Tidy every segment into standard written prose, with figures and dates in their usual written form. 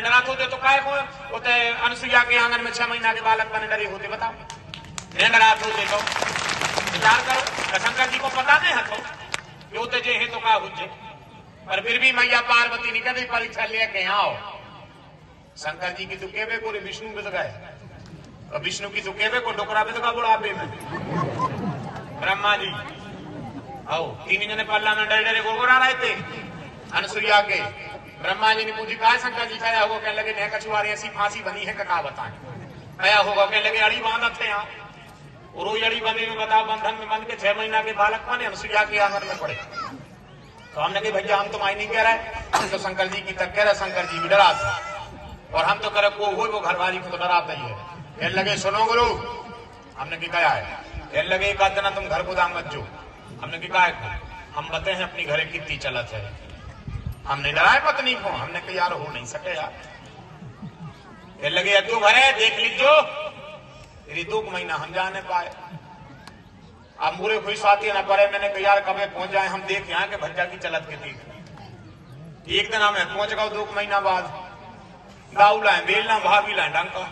डरात होते तो काय को होते अनसुईया के आंगन में 6 महीना के बालक बने डरे होते, बताओ। डरात होते तो विचार करो, शंकर जी को पता नहीं है तो जो जे है तो का हुज्जे, पर फिर भी मैया पार्वती ने कभी परीक्षा लेके आओ। शंकर जी की तो केवे को विष्णु बिद गए, और विष्णु की तो केवे को डोकरा बिद का बुढ़ापे में। ब्रह्मा जी आओ 3 जने पल्ला में डरे डरे गोगोरा रहे थे अनसुईया के। ब्रह्मा जी ने पूछी कहा शंकर जी खाया होगा, कहने लगे नहीं कछुआरे ऐसी फांसी बनी है का बताएं खाया होगा, कहने लगे अड़ी बांधा थे यहाँ और वो अड़ी बंधे में बताओ बंधन में बंध के 6 महीना के बालक बने अनसुईया के आंगन में पड़े। तो हमने कहा भैया हम तो माई नहीं कह रहे, हम तो शंकर जी की तक कह रहे, शंकर जी भी डरा था और हम तो करे वो घरवाली को तो डराता ही है। कहने लगे सुनो गुरु, हमने क्या है, कहने लगे एक आध जना तुम घर को दाम मत जो। हमने क्या है, हम बताए हैं अपनी घरे कितनी चलत है, हमने डराए पत्नी को, हमने कहा यार हो नहीं सके यार। कहने लगे तू घरे देख लीजो, तेरी 2 महीना हम जाने पाए, अब मुरे खुश आती ना पड़े। मैंने कहा यार कभी पहुंच जाए हम देख यहाँ के भज्जा की चलत के थी। एक दिन हमें पहुंच गए 2 महीना बाद, दाऊ लाए बेलना भाभी लाए डंका,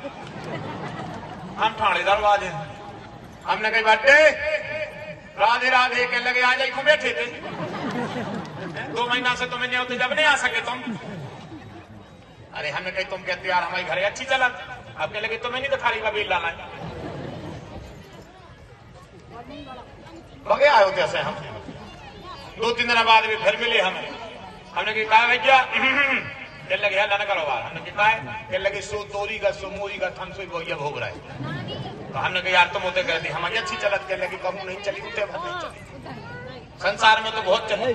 हम ठाणे दरवाजे। हमने कही बाटे राधे राधे, कहने लगे आ जाए बैठे थे 2 महीना से तुम्हें नहीं होते जब नहीं आ सके तुम। अरे हमने कही तुम कहते यार हमारी घरे अच्छी चलत, अब कहने लगे तुम्हें नहीं दिखा रही बेल लाना बगे आए होते ऐसे। हम 2-3 दिन बाद भी फिर मिले हमें, हमने कहा भैया कहने लगे न करो बार। हमने कहा कहने लगे सो तोरी का सो मोरी का थम सो भैया भोग रहा है। तो हमने कहा यार तुम होते कहती हमारी अच्छी चलत, कहने लगे कबू नहीं चली उठे भर नहीं चली, संसार में तो बहुत चले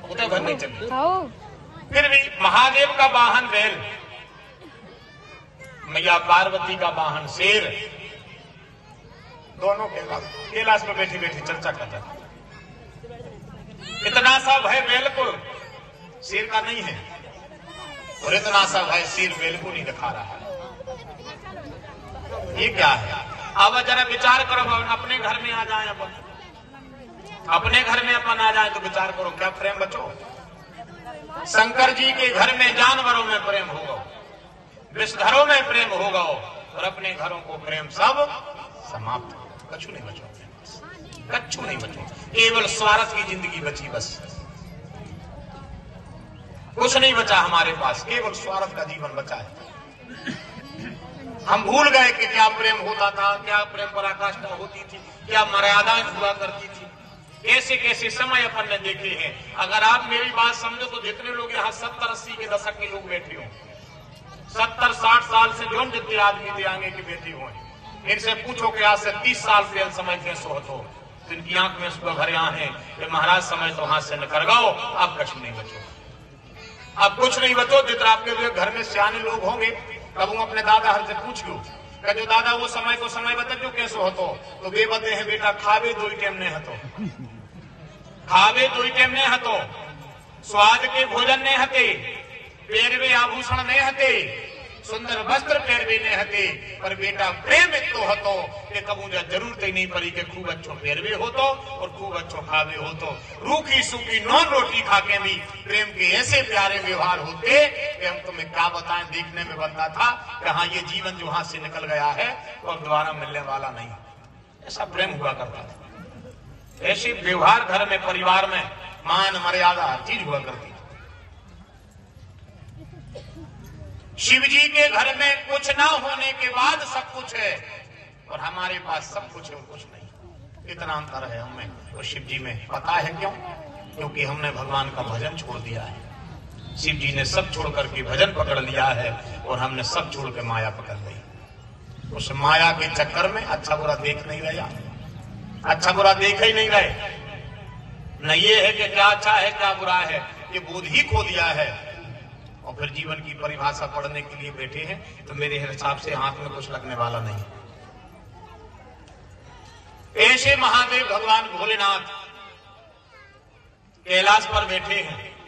उठे भर नहीं चली। फिर भी महादेव का वाहन बैल, मैया पार्वती का वाहन शेर, दोनों कैलाश पर बैठी बैठी चर्चा करता था। इतना सा भय बैल को शेर का नहीं है और इतना सा भय शेर बैल को नहीं दिखा रहा है। ये क्या है? अब जरा विचार करो, अपने घर में आ जाए, अपने घर में अपन आ जाए तो विचार करो क्या प्रेम बचो। शंकर जी के घर में जानवरों में प्रेम होगा, विषधरों में प्रेम होगा और अपने घरों को प्रेम सब समाप्त, कछु नहीं बचो, कछु नहीं बचो, केवल स्वार्थ की जिंदगी बची, बस कुछ नहीं बचा हमारे पास, केवल स्वार्थ का जीवन बचा है। हम भूल गए कि क्या प्रेम होता था, क्या प्रेम पराकाष्ठा होती थी, क्या मर्यादाएं हुआ करती थी, कैसे कैसे समय अपन ने देखे हैं। अगर आप मेरी बात समझो तो जितने लोग यहाँ 70-80 के दशक के लोग बैठे हो, 70-60 साल से जो जितने आदमी थे आगे के बैठे हुए, इनसे पूछो कि आज से 30 साल पहले समय कैसे होतो, तो इनकी आंख में सुबह भरे हैं कि महाराज समय तो हाथ से निकल गओ, अब कुछ नहीं बचो, अब कुछ नहीं बचो। जितना आपके घर में सियाने लोग होंगे तब वो अपने दादा हर से पूछ लो कि जो दादा वो समय को समय बता जो कैसे होतो, तो वे बते हैं बेटा खावे 2 टाइम नहीं हतो, खावे 2 टाइम नहीं हतो, स्वाद के भोजन नहीं हते, पेरवे आभूषण नहीं हते, सुंदर वस्त्र पहरवे ने हते, पर बेटा प्रेम इतो हतो कि कबूजा जरूरत ही नहीं पड़ी कि खूब अच्छो पहरवे होतो और खूब अच्छो खावे होतो। रूखी सूखी नॉन रोटी खाके भी प्रेम के ऐसे प्यारे व्यवहार होते कि हम तुम्हें क्या बताएं, देखने में बनता था कि हाँ ये जीवन जो हाथ से निकल गया है तो अब दोबारा मिलने वाला नहीं, ऐसा प्रेम हुआ करता था। ऐसे व्यवहार घर में परिवार में मान मर्यादा हर चीज हुआ करती। शिव जी के घर में कुछ ना होने के बाद सब कुछ है और हमारे पास सब कुछ है और कुछ नहीं, इतना अंतर है हमें और शिव जी में। पता है क्यों? क्योंकि हमने भगवान का भजन छोड़ दिया है। शिव जी ने सब छोड़ करके भजन पकड़ लिया है और हमने सब छोड़ के माया पकड़ ली। उस माया के चक्कर में अच्छा बुरा देख नहीं रहा, अच्छा बुरा देख ही नहीं रहे, न ये है कि क्या अच्छा है क्या बुरा है, ये बोध ही खो दिया है। और फिर जीवन की परिभाषा पढ़ने के लिए बैठे हैं तो मेरे हिसाब से हाथ में कुछ लगने वाला नहीं। ऐसे महादेव भगवान भोलेनाथ कैलाश पर बैठे हैं